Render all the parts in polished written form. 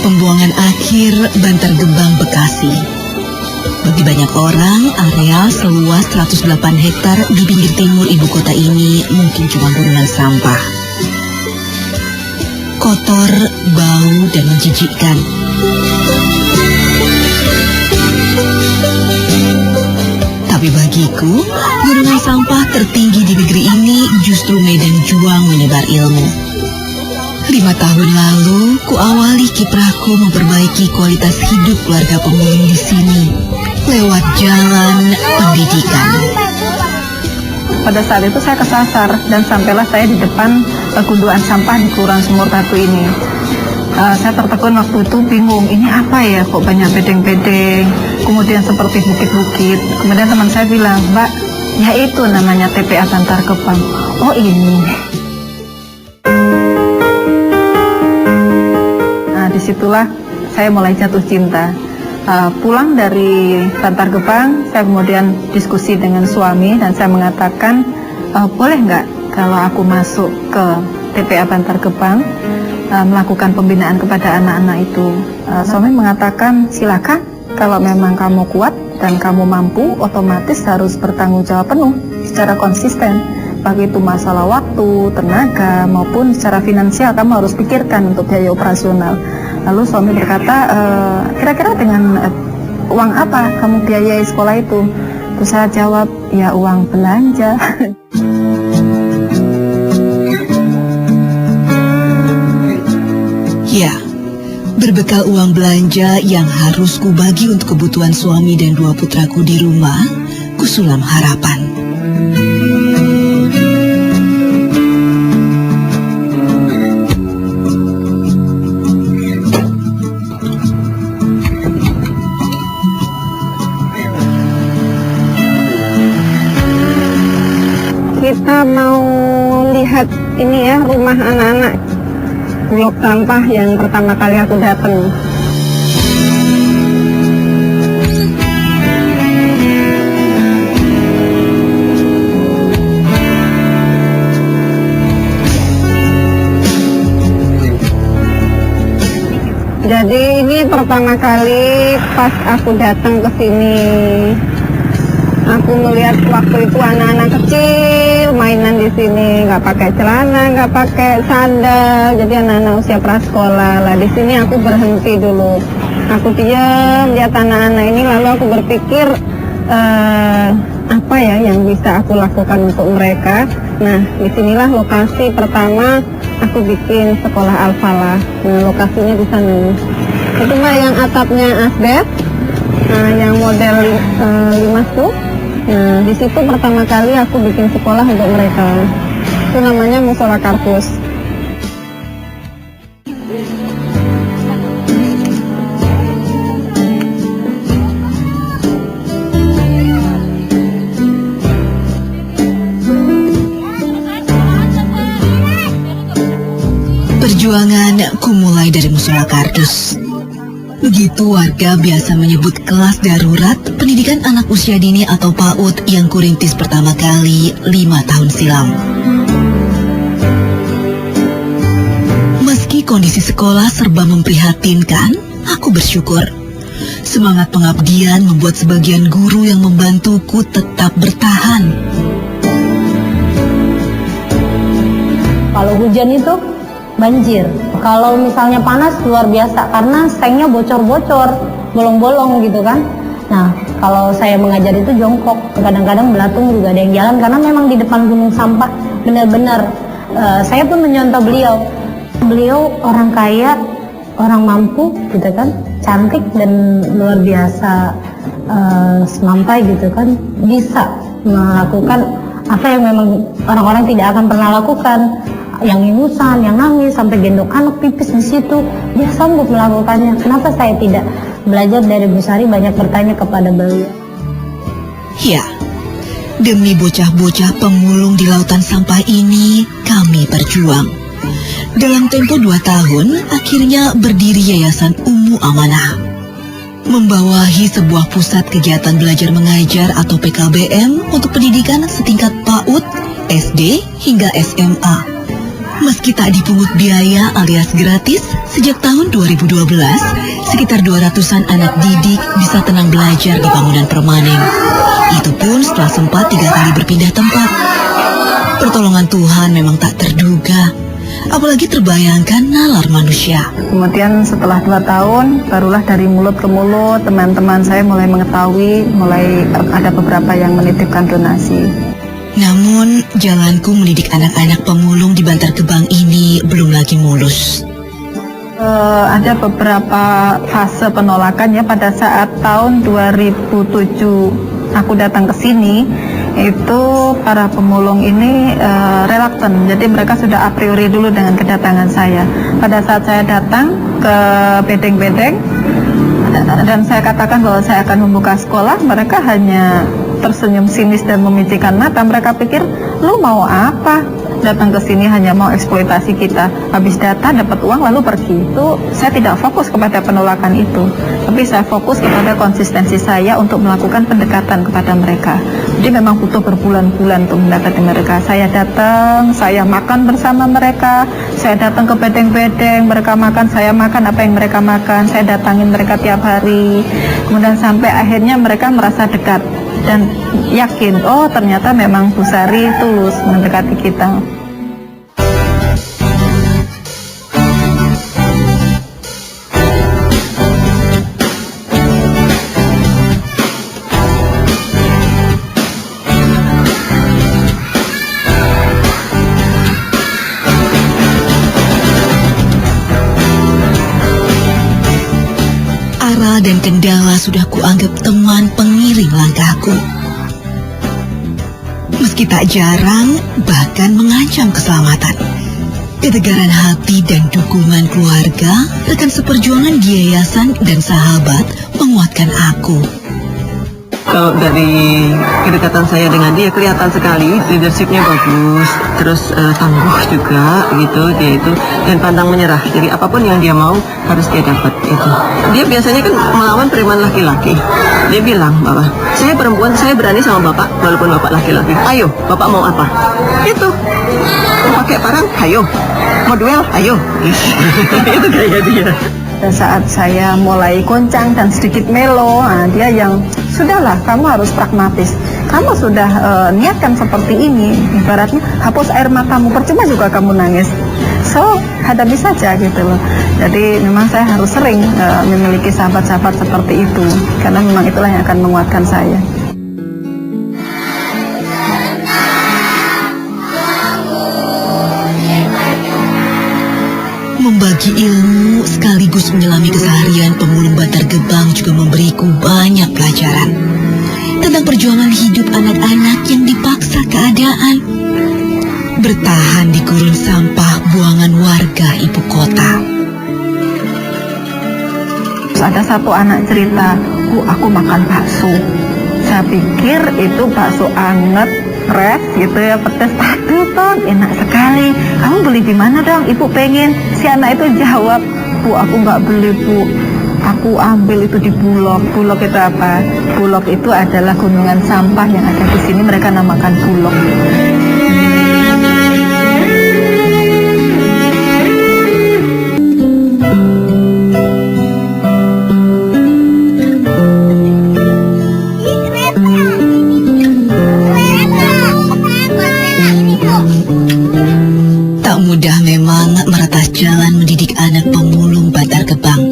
Pembuangan akhir Bantar Gebang, Bekasi. Bagi banyak orang, area seluas 108 hektar di pinggir timur ibu kota ini mungkin cuma gunungan sampah. Kotor, bau, dan menjijikkan. Tapi bagiku, gunungan sampah tertinggi di negeri ini justru medan juang menyebar ilmu. 5 tahun lalu, kuawali kiprahku memperbaiki kualitas hidup keluarga pemulung di sini lewat jalan pendidikan. Pada saat itu saya kesasar dan sampailah saya di depan gundukan sampah di Kelurahan Sumur Batu ini. Saya tertegun waktu itu, bingung, ini apa ya, kok banyak bedeng-bedeng, kemudian seperti bukit-bukit. Kemudian teman saya bilang, Mbak, ya itu namanya TPA Bantar Gebang. Oh ini. Disitulah saya mulai jatuh cinta. Pulang dari Bantar Gebang, saya kemudian diskusi dengan suami dan saya mengatakan, boleh nggak kalau aku masuk ke TPA Bantar Gebang, melakukan pembinaan kepada anak-anak itu. Suami mengatakan, silakan, kalau memang kamu kuat dan kamu mampu, otomatis harus bertanggung jawab penuh secara konsisten. Baik itu masalah waktu, tenaga, maupun secara finansial kamu harus pikirkan untuk biaya operasional. Lalu suami berkata, kira-kira dengan uang apa kamu biayai sekolah itu? Terus saya jawab, ya uang belanja. Ya, berbekal uang belanja yang harus kubagi untuk kebutuhan suami dan 2 putraku di rumah, kusulam harapan. Kita mau lihat ini ya, rumah anak-anak blok sampah yang pertama kali aku datang. Jadi ini pertama kali pas aku datang ke sini. Aku melihat waktu itu anak-anak kecil mainan di sini, nggak pakai celana, nggak pakai sandal, jadi anak-anak usia prasekolah. Lah di sini aku berhenti dulu. Aku diam lihat anak-anak ini, lalu aku berpikir apa ya yang bisa aku lakukan untuk mereka. Nah, disinilah lokasi pertama aku bikin sekolah Al-Falah. Nah, lokasinya di sana. Itu mah yang atapnya asbes, yang model 5 stuk. Nah, di situ pertama kali aku bikin sekolah untuk mereka. Itu namanya Musola Karpus. Perjuangan ku mulai dari Musola Kardus. Begitu warga biasa menyebut kelas darurat pendidikan anak usia dini atau PAUD yang kurintis pertama kali 5 tahun silam. Meski kondisi sekolah serba memprihatinkan, aku bersyukur. Semangat pengabdian membuat sebagian guru yang membantuku tetap bertahan. Kalau hujan itu banjir. Kalau misalnya panas luar biasa karena sengnya bocor-bocor, bolong-bolong gitu kan. Nah, kalau saya mengajar itu jongkok, kadang-kadang belatung juga ada yang jalan karena memang di depan gunung sampah benar-benar. Saya pun menyontoh beliau. Beliau orang kaya, orang mampu gitu kan, cantik dan luar biasa semampai gitu kan, bisa melakukan apa yang memang orang-orang tidak akan pernah lakukan. Yang ingusan, yang nangis, sampai gendong anak pipis di situ, dia sanggup melakukannya. Kenapa saya tidak belajar dari Bu Sari, banyak bertanya kepada beliau. Ya, demi bocah-bocah pemulung di lautan sampah ini, kami berjuang. Dalam tempo 2 tahun, akhirnya berdiri Yayasan Ummu Amanah. Membawahi sebuah pusat kegiatan belajar mengajar atau PKBM untuk pendidikan setingkat PAUD, SD hingga SMA. Meski Meski tak dipungut biaya alias gratis, sejak tahun 2012, sekitar 200-an anak didik bisa tenang belajar di bangunan permanen. Itu pun setelah sempat 3 kali berpindah tempat. Pertolongan Tuhan memang tak terduga, apalagi terbayangkan nalar manusia. Kemudian setelah 2 tahun, barulah dari mulut ke mulut, teman-teman saya mulai mengetahui, mulai ada beberapa yang menitipkan donasi. Namun, jalanku mendidik anak-anak pemulung di Bantar Gebang ini belum lagi mulus. Ada beberapa fase penolakan ya. Pada saat tahun 2007 aku datang ke sini, itu para pemulung ini reluctant. Jadi mereka sudah a priori dulu dengan kedatangan saya. Pada saat saya datang ke bedeng-bedeng dan saya katakan bahwa saya akan membuka sekolah, mereka hanya tersenyum sinis dan memicikan mata. Mereka pikir, lu mau apa? Datang ke sini hanya mau eksploitasi kita. Habis data, dapat uang lalu pergi. Itu saya tidak fokus kepada penolakan itu, tapi saya fokus kepada konsistensi saya untuk melakukan pendekatan kepada mereka. Jadi memang butuh berbulan-bulan untuk mendekati mereka. Saya datang, saya makan bersama mereka. Saya datang ke bedeng-bedeng, mereka makan, saya makan apa yang mereka makan. Saya datangin mereka tiap hari. Kemudian sampai akhirnya mereka merasa dekat dan yakin, oh ternyata memang Bu Sari tulus mendekati kita. Ara dan kendala sudah kuanggap teman pengiring langkahku. Meski tak jarang, bahkan mengancam keselamatan. Ketegaran hati dan dukungan keluarga, rekan seperjuangan di yayasan dan sahabat menguatkan aku. Kalau dari kedekatan saya dengan dia kelihatan sekali leadershipnya bagus, terus tangguh juga gitu dia itu, dan pantang menyerah. Jadi apapun yang dia mau harus dia dapat itu. Dia biasanya kan melawan preman laki-laki. Dia bilang, bahwa saya perempuan, saya berani sama bapak walaupun bapak laki-laki. Ayo, bapak mau apa? Itu. Mau pakai parang? Ayo. Mau duel? Ayo. Itu kayak dia. Dan saat saya mulai goncang dan sedikit melo, dia yang sudahlah, kamu harus pragmatis. Kamu sudah niatkan seperti ini, ibaratnya hapus air matamu, percuma juga kamu nangis. So, hadapi saja gitu loh. Jadi memang saya harus sering memiliki sahabat-sahabat seperti itu, karena memang itulah yang akan menguatkan saya. Membagi ilmu sekaligus menyelami keseharian pemulung Bantar Gebang juga memberiku banyak pelajaran tentang perjuangan hidup anak-anak yang dipaksa keadaan bertahan di gurun sampah buangan warga ibu kota. Terus ada satu anak cerita, aku makan bakso. Saya pikir itu bakso anget, fresh gitu ya, pedas. Aduh Ton, enak sekali. Kamu beli di mana dong? Ibu pengen. Si anak itu jawab, Bu, aku nggak beli Bu. Aku ambil itu di Bulog. Bulog itu apa? Bulog itu adalah gunungan sampah yang ada di sini. Mereka namakan Bulog. Tak mudah memang meretas jalan mendidik anak pemulung Bantar Gebang.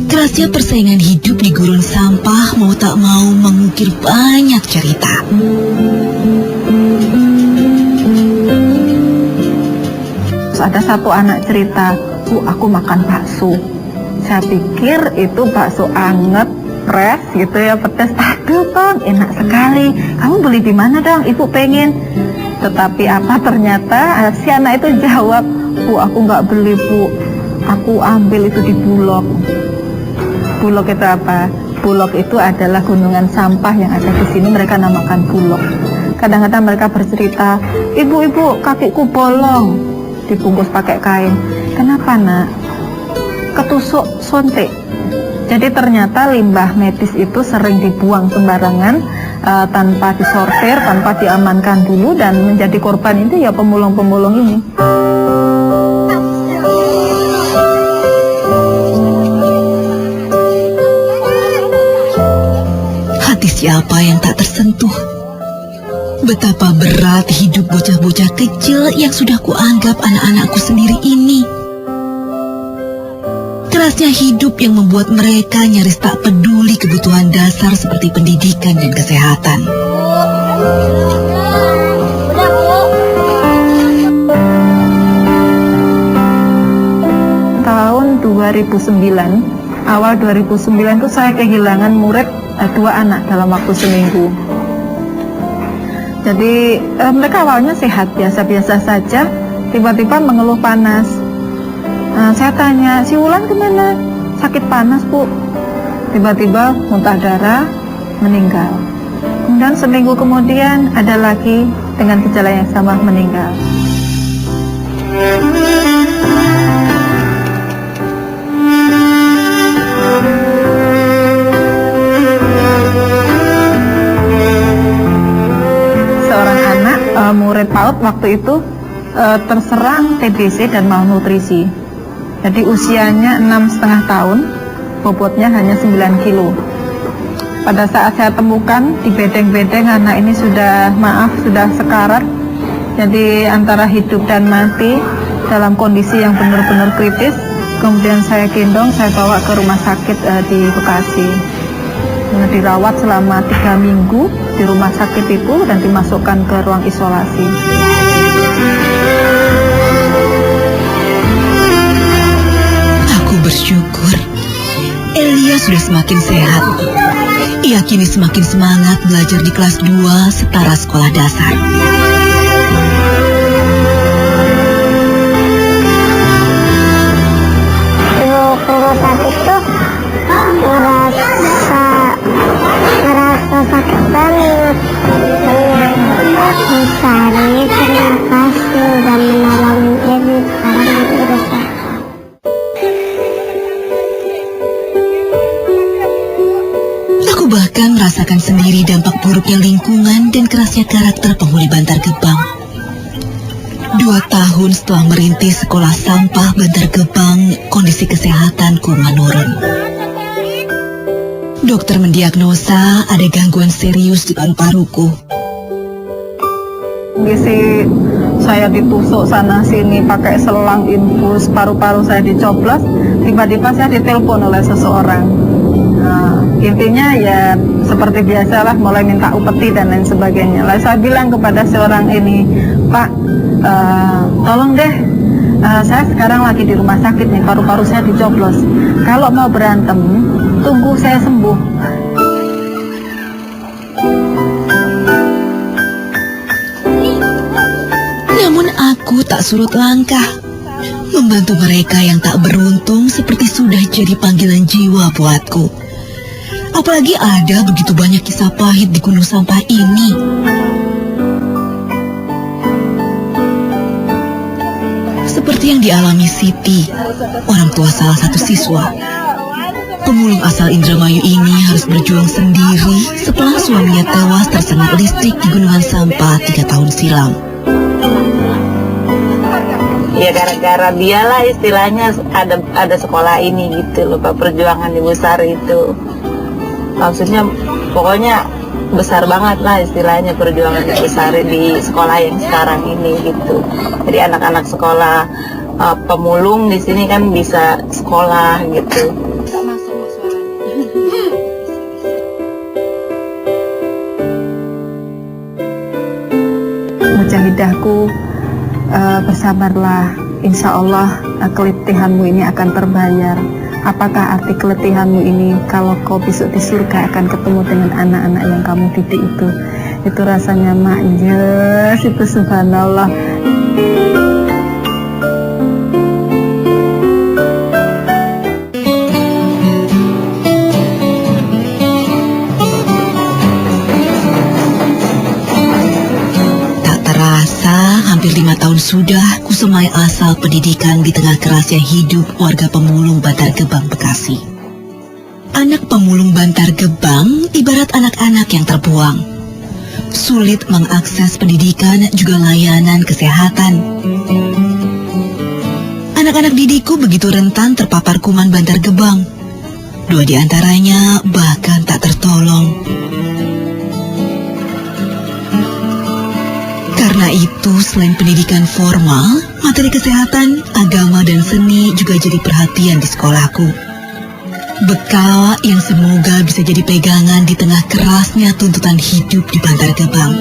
Kerasnya persaingan hidup di gurun sampah mau tak mau mengukir banyak cerita. Terus ada satu anak cerita, Bu, aku makan bakso. Saya pikir itu bakso anget, fresh gitu ya, pedas. Aduh Ton, enak sekali. Kamu beli di mana dong? Ibu pengen. Tetapi apa ternyata si anak itu jawab, Bu, aku nggak beli Bu. Aku ambil itu di Bulog. Bulog itu apa? Bulog itu adalah gunungan sampah yang ada di sini. Mereka namakan Bulog. Kadang-kadang mereka bercerita, Ibu, kakiku bolong. Dibungkus pakai kain. Kenapa nak? Ketusuk suntik. Jadi ternyata limbah medis itu sering dibuang sembarangan tanpa disortir, tanpa diamankan dulu, dan menjadi korban itu ya pemulung-pemulung ini. siapa yang tak tersentuh. Betapa berat hidup bocah-bocah kecil yang sudah kuanggap anak-anakku sendiri ini. Kerasnya hidup yang membuat mereka nyaris tak peduli kebutuhan dasar seperti pendidikan dan kesehatan. Tahun 2009, awal 2009 itu saya kehilangan murid 2 anak dalam waktu seminggu. Jadi mereka awalnya sehat, biasa-biasa saja, tiba-tiba mengeluh panas. Saya tanya, si Wulan kemana? Sakit panas, Bu. Tiba-tiba muntah darah, meninggal. Kemudian seminggu kemudian ada lagi dengan gejala yang sama, meninggal. Seorang anak murid PAUD waktu itu terserang TBC dan malnutrisi. Jadi usianya 6,5 tahun, bobotnya hanya 9 kilo. Pada saat saya temukan di bedeng-bedeng, anak ini sudah sekarat. Jadi antara hidup dan mati dalam kondisi yang benar-benar kritis. Kemudian saya gendong, saya bawa ke rumah sakit di Bekasi. Dirawat selama 3 minggu di rumah sakit itu dan dimasukkan ke ruang isolasi. Bersyukur, Elia sudah semakin sehat. Ia kini semakin semangat belajar di kelas 2 setara sekolah dasar. Saat itu ngerasa sakit banget. Sari, terima kasih sudah menolong Eli. Sekarang itu udah sehat. Bahkan merasakan sendiri dampak buruknya lingkungan dan kerasnya karakter penghuni Bantar Gebang. 2 tahun setelah merintis sekolah sampah Bantar Gebang, kondisi kesehatanku menurun. Dokter mendiagnosa ada gangguan serius di paru-paruku. Kondisi saya ditusuk sana sini pakai selang infus, paru-paru saya dicoblos, tiba-tiba saya ditelepon oleh seseorang. Intinya ya seperti biasalah, mulai minta upeti dan lain sebagainya. Lalu saya bilang kepada seorang ini, Pak, tolong deh, saya sekarang lagi di rumah sakit nih, paru-paru saya dicoblos. Kalau mau berantem, tunggu saya sembuh. Namun aku tak surut langkah. Membantu mereka yang tak beruntung seperti sudah jadi panggilan jiwa buatku. Apalagi ada begitu banyak kisah pahit di gunung sampah ini. Seperti yang dialami Siti, orang tua salah satu siswa. Pemulung asal Indramayu ini harus berjuang sendiri setelah suaminya tewas tersengat listrik di gunungan sampah 3 tahun silam. Ya gara-gara dialah istilahnya ada sekolah ini gitu loh Pak, perjuangan Ibu Sari itu. Maksudnya pokoknya besar banget lah istilahnya perjuangan Ibu Sari di sekolah yang sekarang ini gitu. Jadi anak-anak sekolah pemulung di sini kan bisa sekolah gitu. Mujahidahku, bersabarlah, insya Allah keletihanmu ini akan terbayar. Apakah arti keletihanmu ini? Kalau kau besok di surga akan ketemu dengan anak-anak yang kamu didik itu rasanya maknyes, itu subhanallah. Hampir 5 tahun sudah kusemai asal pendidikan di tengah kerasnya hidup warga pemulung Bantar Gebang, Bekasi. Anak pemulung Bantar Gebang ibarat anak-anak yang terbuang. Sulit mengakses pendidikan juga layanan kesehatan. Anak-anak didikku begitu rentan terpapar kuman Bantar Gebang. 2 di antaranya bahkan tak tertolong. Karena itu, selain pendidikan formal, materi kesehatan, agama, dan seni juga jadi perhatian di sekolahku. Bekal yang semoga bisa jadi pegangan di tengah kerasnya tuntutan hidup di Bantar Gebang.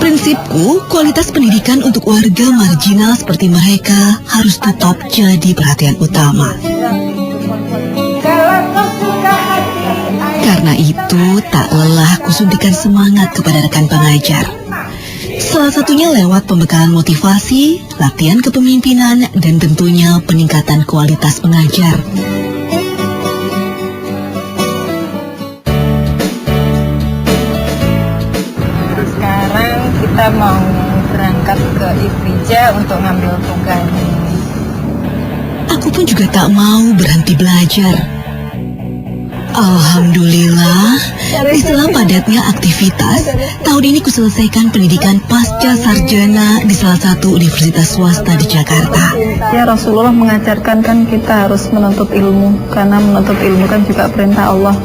Prinsipku, kualitas pendidikan untuk warga marginal seperti mereka harus tetap jadi perhatian utama. Karena itu, tak lelah kusuntikan semangat kepada rekan pengajar. Salah satunya lewat pembekalan motivasi, latihan kepemimpinan, dan tentunya peningkatan kualitas pengajar. Sekarang kita mau berangkat ke Ifrija untuk ngambil tugas. Aku pun juga tak mau berhenti belajar. Alhamdulillah, di sela padatnya aktivitas, tahun ini kuselesaikan pendidikan pasca sarjana di salah satu universitas swasta di Jakarta. Ya, Rasulullah mengajarkan kan kita harus menuntut ilmu, karena menuntut ilmu kan juga perintah Allah.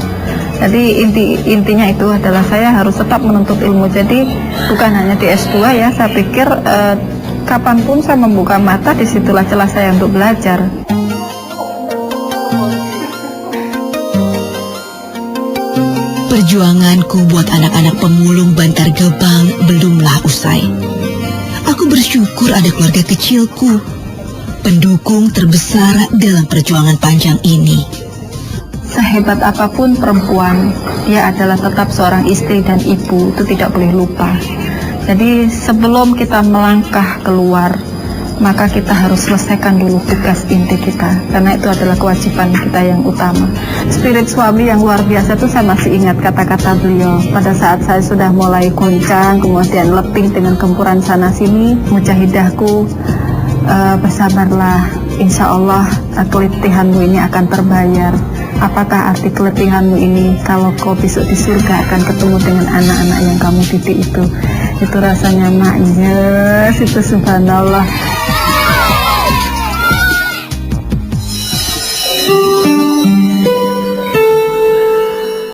Jadi intinya itu adalah saya harus tetap menuntut ilmu. Jadi bukan hanya di S2 ya, saya pikir kapanpun saya membuka mata, disitulah celah saya untuk belajar. Perjuanganku buat anak-anak pemulung Bantar Gebang belumlah usai. Aku bersyukur ada keluarga kecilku, pendukung terbesar dalam perjuangan panjang ini. Sehebat apapun perempuan, dia adalah tetap seorang istri dan ibu, itu tidak boleh lupa. Jadi sebelum kita melangkah keluar, maka kita harus selesaikan dulu tugas inti kita, karena itu adalah kewajiban kita yang utama. Spirit suami yang luar biasa itu saya masih ingat kata-kata beliau pada saat saya sudah mulai goncang, kemudian letih dengan gempuran sana sini. Mujahidahku, bersabarlah, insya Allah keletihanmu ini akan terbayar. Apakah arti keletihanmu ini? Kalau kau besok di surga akan ketemu dengan anak-anak yang kamu didik itu rasanya mak, yes, itu subhanallah.